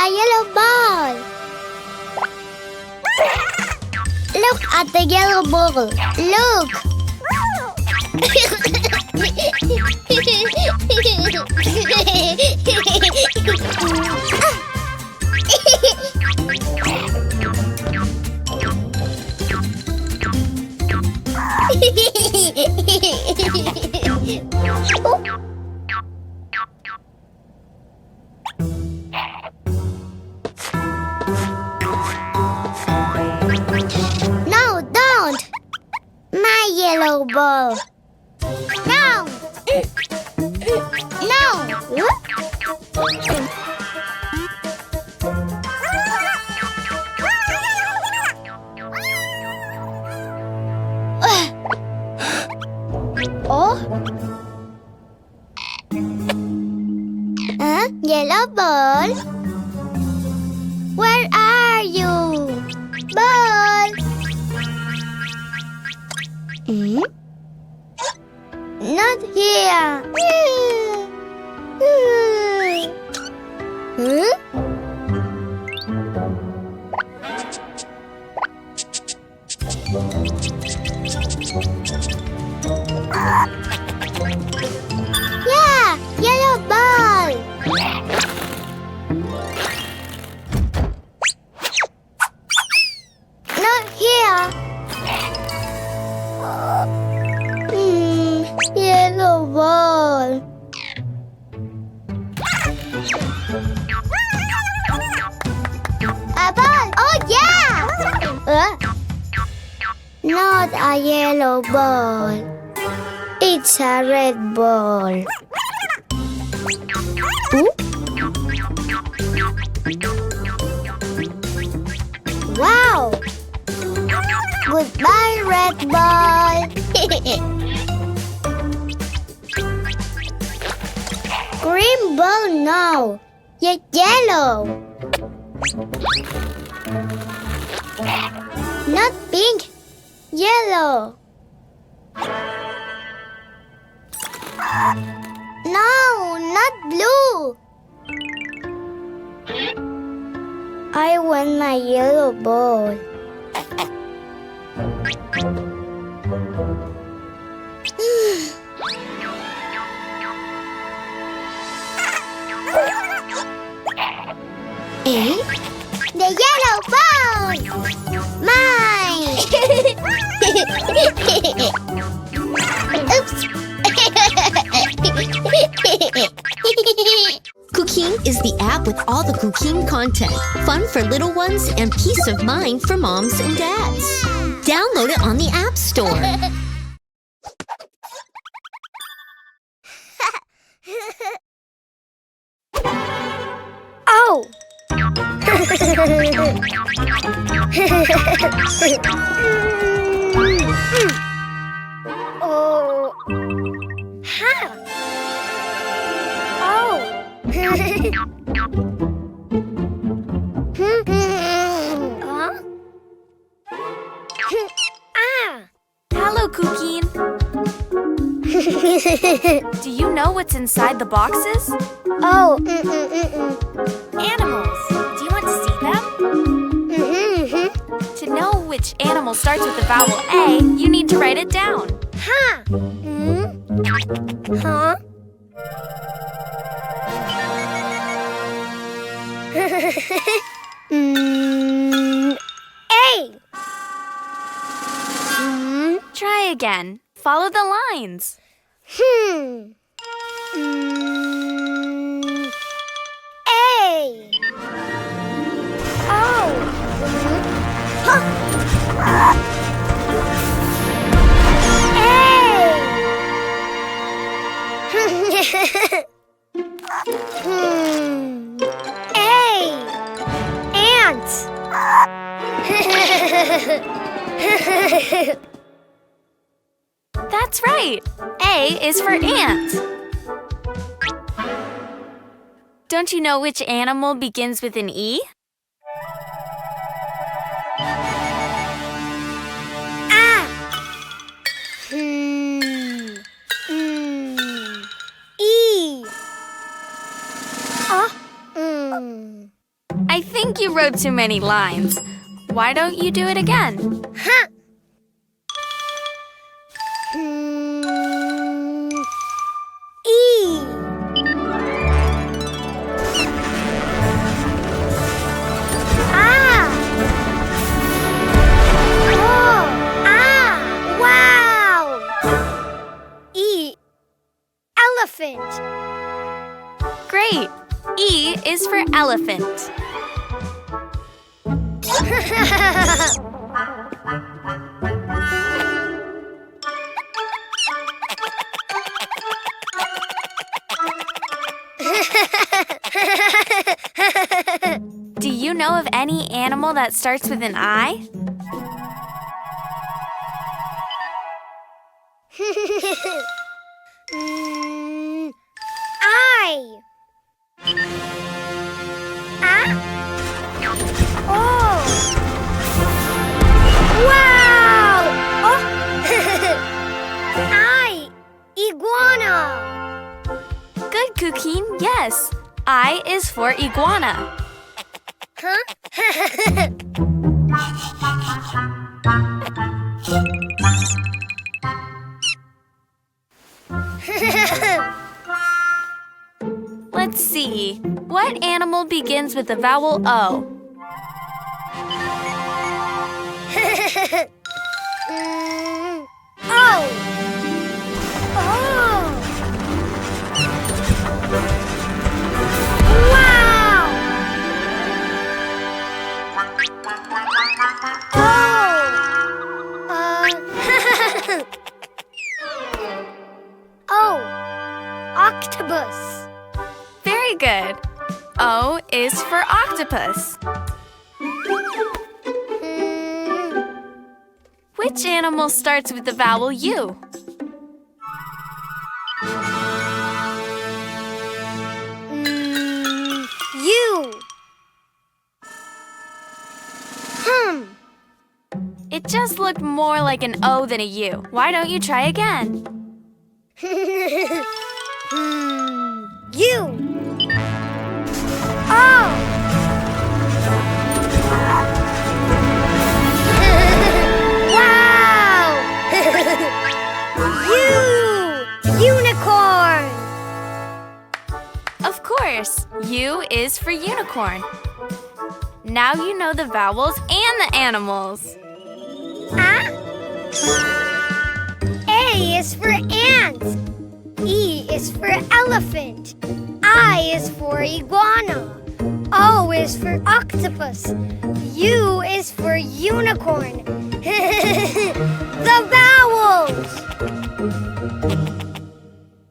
a yellow ball. Look at the yellow ball. Look. No, don't. My yellow ball. No. No. Oh. Yellow ball. Where are you? Ball. Not here. Yeah, yellow ball. Not here. Yellow ball. A ball. Oh, yeah. Not a yellow ball. It's a red ball. Wow! Goodbye, red ball. Green ball now. Yellow. Not pink. Yellow. No, not blue. I want my yellow ball. The yellow ball! Mine! Oops! Cuquin is the app with all the Cuquin content, fun for little ones, and peace of mind for moms and dads. Download it on the App Store. Oh! Oh! Huh? Oh! Huh? Ah! Hello, Cuquin. Do you know what's inside the boxes? Oh! Animals. Do you want to see them? To know which animal starts with the vowel A, you need to write it down. Huh? Huh? A. Try again. Follow the lines. A. Oh. A. Ant. That's right. A is for ant. Don't you know which animal begins with an E? Ah. E. I think you wrote too many lines. Why don't you do it again? Huh. E. Ah. Oh. Ah. Wow. E. Elephant. Great! E is for elephant. Do you know of any animal that starts with an I? I. Ah. Oh. Wow. Oh. I. Iguana. Good, Cuquin. Yes. I is for iguana. Huh? Let's see. What animal begins with the vowel O? Oh. Oh. Wow. Oh. Octopus. Very good. O is for octopus. Which animal starts with the vowel U? U. It just looked more like an O than a U. Why don't you try again? U. Oh. Wow. U. Unicorn. Of course, U is for unicorn. Now you know the vowels and the animals. A is for ant. E is for elephant. I is for iguana. O is for octopus. U is for unicorn.